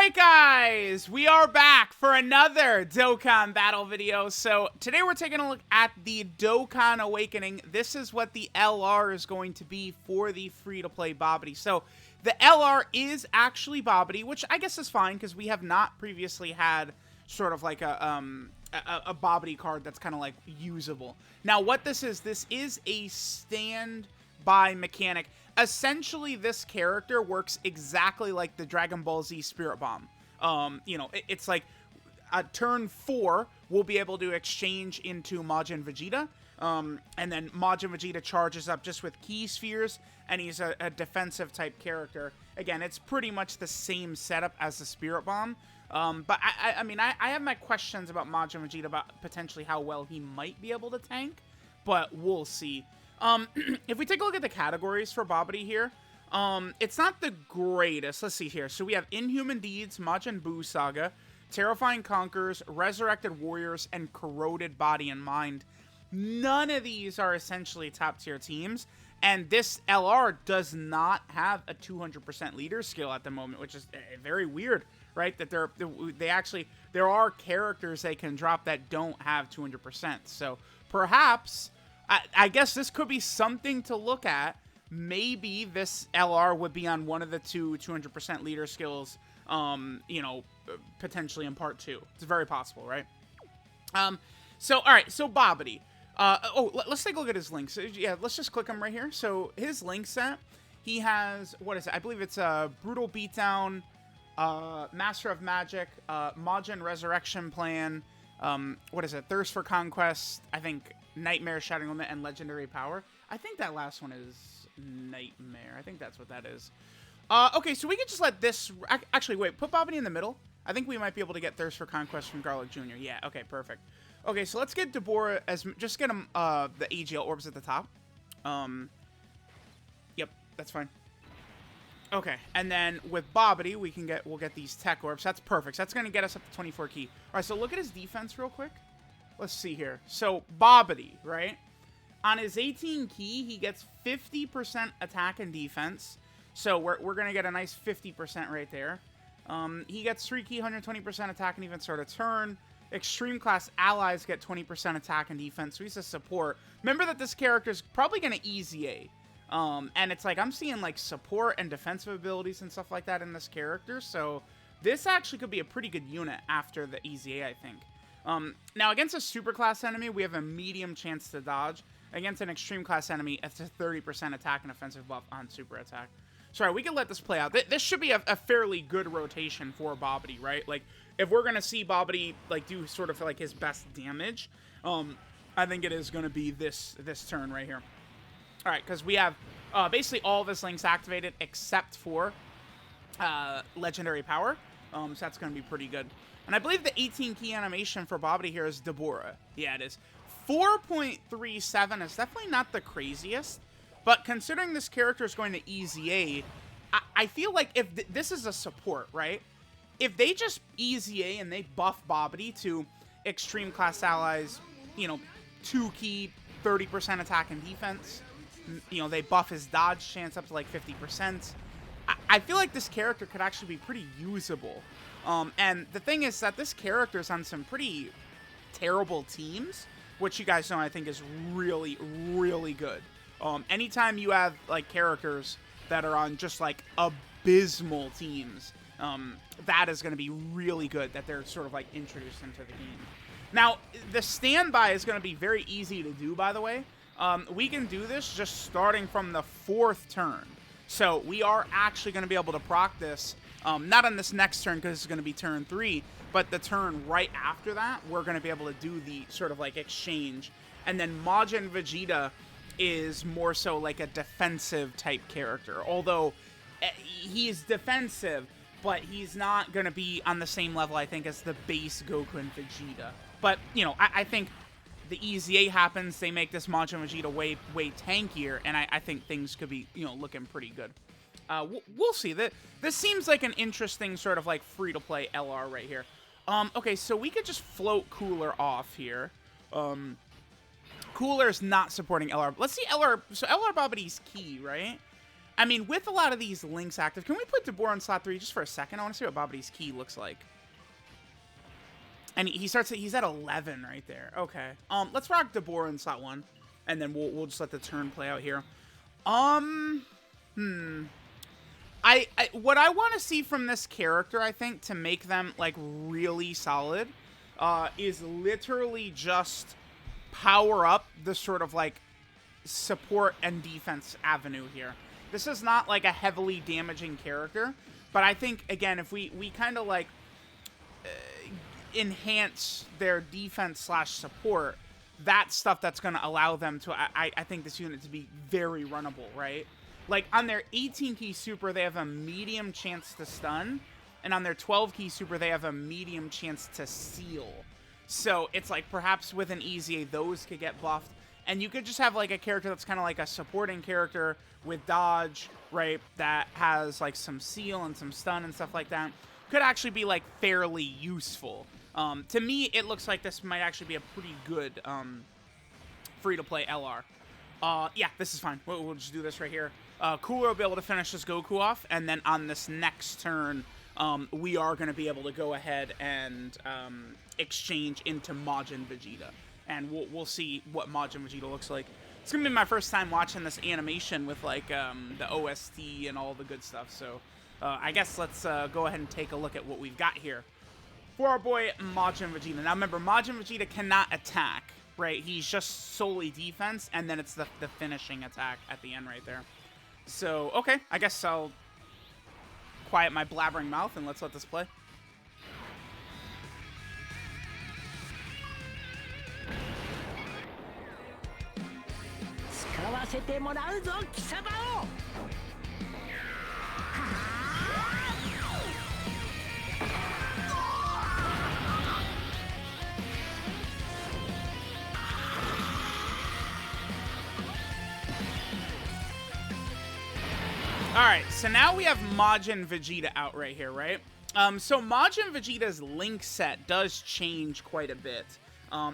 Alright guys, we are back for another Dokkan battle video. So today we're taking a look at the Dokkan Awakening. This is what the LR is going to be for the free-to-play BABIDI. So the LR is actually BABIDI, which I guess is fine because we have not previously had sort of like a BABIDI card that's kind of like usable. Now what this is a standby mechanic. Essentially, this character works exactly like the Dragon Ball Z Spirit Bomb. It's like turn 4, we'll be able to exchange into Majin Vegeta. And then Majin Vegeta charges up just with Ki Spheres, and he's a defensive type character. Again, it's pretty much the same setup as the Spirit Bomb. But I mean, I have my questions about Majin Vegeta, about potentially how well he might be able to tank, but we'll see. If we take a look at the categories for BABIDI here, it's not the greatest. Let's see here. So we have Inhuman Deeds, Majin Buu Saga, Terrifying Conquerors, Resurrected Warriors, and Corroded Body and Mind. None of these are essentially top tier teams, and this LR does not have a 200% leader skill at the moment, which is very weird, right? That there are characters they can drop that don't have 200%. So perhaps, I guess this could be something to look at. Maybe this LR would be on one of the two 200% leader skills, potentially in part 2. It's very possible, right? So, all right, so BABIDI. Let's take a look at his links. Yeah, let's just click him right here. So his link set, he has, what is it? I believe it's a Brutal Beatdown, Master of Magic, Majin Resurrection Plan, what is it? Thirst for Conquest, I think Nightmare, Shattering Limit, and Legendary Power. I think that last one is Nightmare. I think that's what that is. Okay, so we could just let this... Actually, wait, put BABIDI in the middle. I think we might be able to get Thirst for Conquest from Garlic Jr. Yeah, okay, perfect. Okay, so let's get Deborah as... Just get him the AGL orbs at the top. Yep, that's fine. Okay, and then with BABIDI, we'll get these tech orbs. That's perfect. So that's going to get us up to 24 key. All right, so look at his defense real quick. Let's see here. So BABIDI, right? On his 18 key, he gets 50% attack and defense. So we're going to get a nice 50% right there. He gets 3 key, 120% attack and defense sort of turn. Extreme class allies get 20% attack and defense. So he's a support. Remember that this character is probably going to easy A. And it's like I'm seeing like support and defensive abilities and stuff like that in this character. So this actually could be a pretty good unit after the easy A, I think. Now, against a super class enemy, we have a medium chance to dodge. Against an extreme class enemy, it's a 30% attack and offensive buff on super attack. Sorry, we can let this play out. This should be a fairly good rotation for BABIDI, right? Like, if we're going to see BABIDI, like, do sort of, like, his best damage, I think it is going to be this turn right here. All right, because we have basically all of his links activated except for Legendary Power. So that's going to be pretty good. And I believe the 18 key animation for BABIDI here is Deborah. Yeah, it is. 4.37 is definitely not the craziest, but considering this character is going to easy A, I feel like if this is a support, right? If they just easy A and they buff BABIDI to extreme class allies, 2 key, 30% attack and defense, they buff his dodge chance up to like 50%. I feel like this character could actually be pretty usable. And the thing is that this character is on some pretty terrible teams, which you guys know I think is really, really good. Anytime you have like characters that are on just like abysmal teams, that is going to be really good that they're sort of like introduced into the game. Now, the standby is going to be very easy to do, by the way. We can do this just starting from the 4th turn. So we are actually going to be able to proc this, not on this next turn because it's going to be turn 3, but the turn right after that, we're going to be able to do the sort of like exchange. And then Majin Vegeta is more so like a defensive type character, although he is defensive, but he's not going to be on the same level, I think, as the base Goku and Vegeta. But, I think the easy A happens, they make this Majin Vegeta way tankier, and I think things could be, looking pretty good. We'll see. This seems like an interesting sort of like free-to-play LR right here. Okay, so we could just float Cooler off here. Cooler is not supporting LR. Let's see LR. So LR BABIDI's key, right? I mean, with a lot of these links active, can we put DeBoer in slot 3 just for a second? I want to see what Babidi's ki looks like. And he starts at, he's at 11 right there. Okay. Let's rock DeBoer in slot 1, and then we'll just let the turn play out here. What I want to see from this character, I think, to make them like really solid, is literally just power up the sort of like support and defense avenue here. This is not like a heavily damaging character, but I think, again, if we kind of like enhance their defense slash support, that's stuff that's going to allow them to, I think, this unit to be very runnable, right? Like, on their 18 key super, they have a medium chance to stun, and on their 12 key super, they have a medium chance to seal. So it's like, perhaps with an easy, those could get buffed. And you could just have, like, a character that's kind of like a supporting character with dodge, right, that has, like, some seal and some stun and stuff like that. Could actually be, like, fairly useful. To me, it looks like this might actually be a pretty good free-to-play LR. Yeah, this is fine. We'll just do this right here. Cooler will be able to finish this Goku off, and then on this next turn, we are going to be able to go ahead and exchange into Majin Vegeta. And we'll see what Majin Vegeta looks like. It's going to be my first time watching this animation with, like, the OST and all the good stuff. So, I guess let's go ahead and take a look at what we've got here for our boy Majin Vegeta. Now, remember, Majin Vegeta cannot attack, right? He's just solely defense, and then it's the finishing attack at the end right there. So, okay, I guess I'll quiet my blabbering mouth and let's let this play. Alright, so now we have Majin Vegeta out right here, right? So Majin Vegeta's link set does change quite a bit.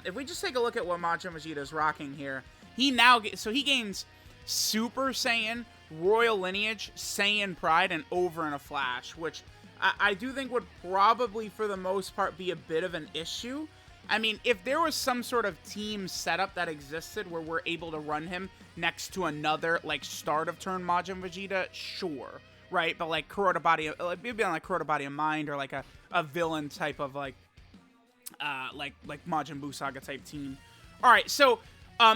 If we just take a look at what Majin Vegeta is rocking here, he gains Super Saiyan, Royal Lineage, Saiyan Pride, and Over in a Flash, which I do think would probably, for the most part, be a bit of an issue. I mean, if there was some sort of team setup that existed where we're able to run him next to another, like, start of turn Majin Vegeta, sure, right? But, like, maybe on, like, Kuroda Body of Mind, or, like, a villain type of, like Majin Buu Saga type team. Alright, so,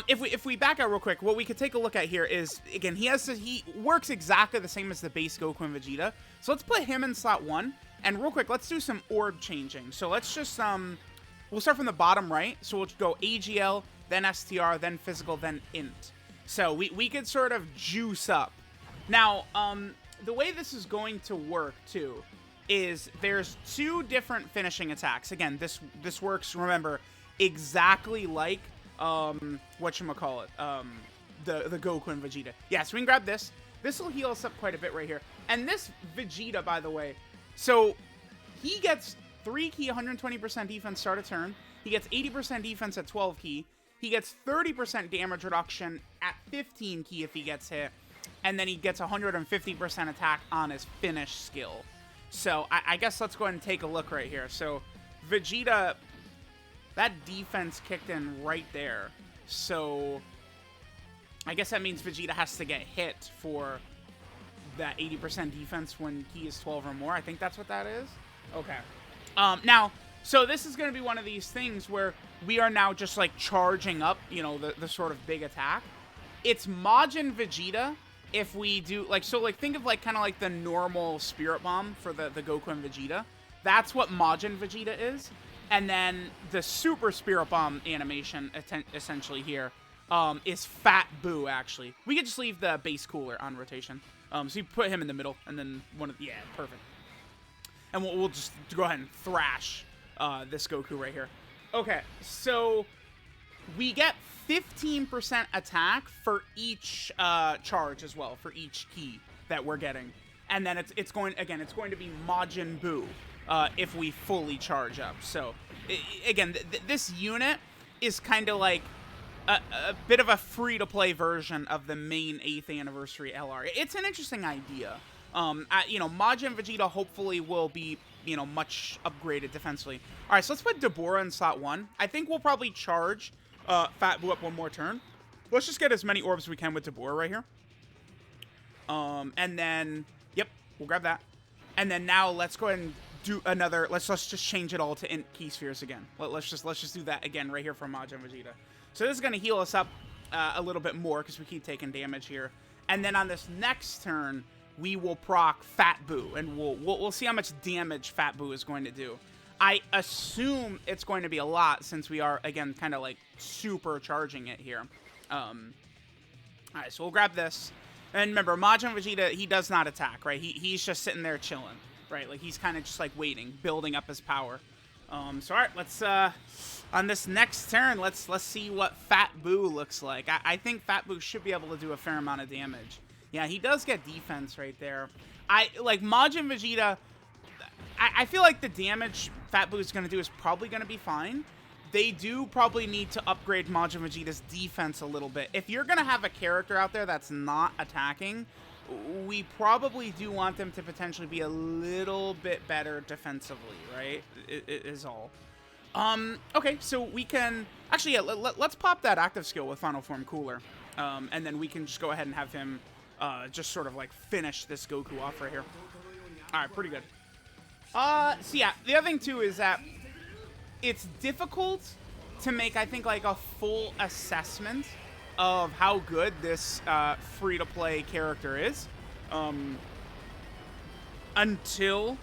if we back out real quick, what we could take a look at here is, again, he works exactly the same as the base Goku and Vegeta. So let's put him in slot 1, and real quick, let's do some orb changing. So let's just, we'll start from the bottom right. So we'll go AGL, then STR, then physical, then int. So we could sort of juice up. Now, the way this is going to work, too, is there's 2 different finishing attacks. Again, this works, remember, exactly like, whatchamacallit, the Goku and Vegeta. Yeah, so we can grab this. This will heal us up quite a bit right here. And this Vegeta, by the way, so he gets 3 key, 120% defense start of turn. He gets 80% defense at 12 key. He gets 30% damage reduction at 15 key if he gets hit. And then he gets 150% attack on his finish skill. So I guess let's go ahead and take a look right here. So Vegeta, that defense kicked in right there. So I guess that means Vegeta has to get hit for that 80% defense when key is 12 or more. I think that's what that is. Okay. Now, so this is going to be one of these things where we are now just, like, charging up, you know, the sort of big attack. It's Majin Vegeta if we do, like, so, like, think of, like, kind of like the normal Spirit Bomb for the Goku and Vegeta. That's what Majin Vegeta is. And then the Super Spirit Bomb animation, essentially here, is Fat Buu, actually. We could just leave the base cooler on rotation. So you put him in the middle, and then yeah, perfect. And we'll just go ahead and thrash this Goku right here. Okay, so we get 15% attack for each charge as well, for each key that we're getting. And then it's going to be Majin Buu if we fully charge up. So, again, this unit is kind of like a bit of a free-to-play version of the main 8th anniversary LR. It's an interesting idea. You know, Majin Vegeta hopefully will be, you know, much upgraded defensively. All right, so let's put Deborah in slot 1. I think we'll probably charge Fat Boo up one more turn. Let's just get as many orbs as we can with Deborah right here. And then, yep, we'll grab that. And then now let's go ahead and do another. Let's just change it all to int key spheres again. Let's just do that again right here for Majin Vegeta. So this is going to heal us up a little bit more because we keep taking damage here. And then on this next turn, we will proc Fat Boo, and we'll see how much damage Fat Boo is going to do. I assume it's going to be a lot since we are, again, kind of like supercharging it here. All right, so we'll grab this. And remember, Majin Vegeta, he does not attack, right? He's just sitting there chilling, right? Like, he's kind of just, like, waiting, building up his power. So, all right, let's, on this next turn, let's see what Fat Boo looks like. I think Fat Boo should be able to do a fair amount of damage. Yeah, he does get defense right there. Like, Majin Vegeta, I feel like the damage Fat Boo is going to do is probably going to be fine. They do probably need to upgrade Majin Vegeta's defense a little bit. If you're going to have a character out there that's not attacking, we probably do want them to potentially be a little bit better defensively, right? Is all. Okay, so we can... Actually, yeah, let's pop that active skill with Final Form Cooler. And then we can just go ahead and have him just sort of, like, finish this Goku off right here. All right, pretty good. So, yeah, the other thing, too, is that it's difficult to make, I think, like, a full assessment of how good this free-to-play character is until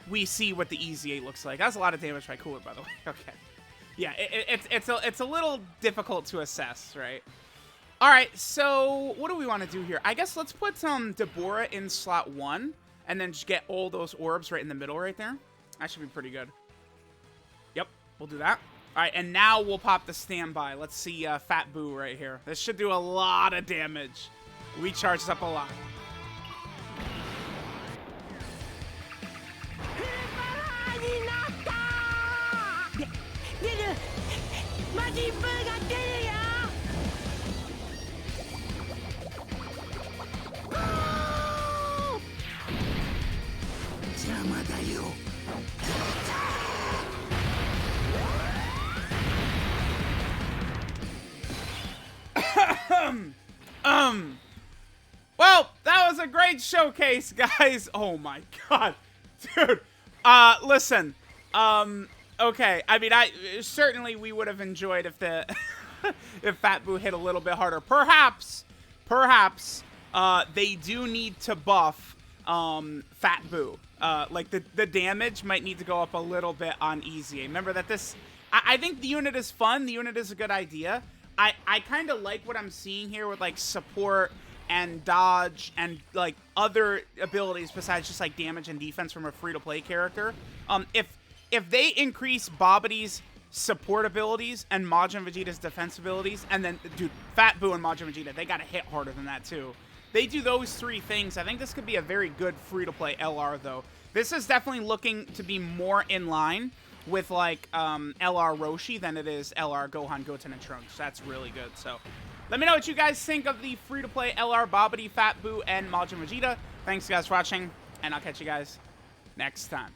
we see what the Easy 8 looks like. That's a lot of damage by Cooler, by the way. Okay. Yeah, it's a little difficult to assess, right? All right, so what do we want to do here? I guess let's put Deborah in slot 1 and then just get all those orbs right in the middle right there. That should be pretty good. Yep, we'll do that. All right, and now we'll pop the standby. Let's see Fat Boo right here. This should do a lot of damage. We charged up a lot. Well, that was a great showcase, guys. Oh my god. Dude. Listen. Okay. I mean, certainly we would have enjoyed if the if Fat Boo hit a little bit harder. Perhaps they do need to buff Fat Boo. Like the damage might need to go up a little bit on Easy. Remember that this I think the unit is fun. The unit is a good idea. I kind of like what I'm seeing here with, like, support and dodge and, like, other abilities besides just, like, damage and defense from a free-to-play character. If they increase BABIDI's support abilities and Majin Vegeta's defense abilities, and then, dude, Fat Boo and Majin Vegeta, they gotta hit harder than that, too. They do those 3 things. I think this could be a very good free-to-play LR, though. This is definitely looking to be more in line with, like, LR Roshi than it is LR Gohan, Goten, and Trunks. That's really good. So let me know what you guys think of the free-to-play LR BABIDI, Fat Boo, and Majin Vegeta. Thanks, guys, for watching, and I'll catch you guys next time.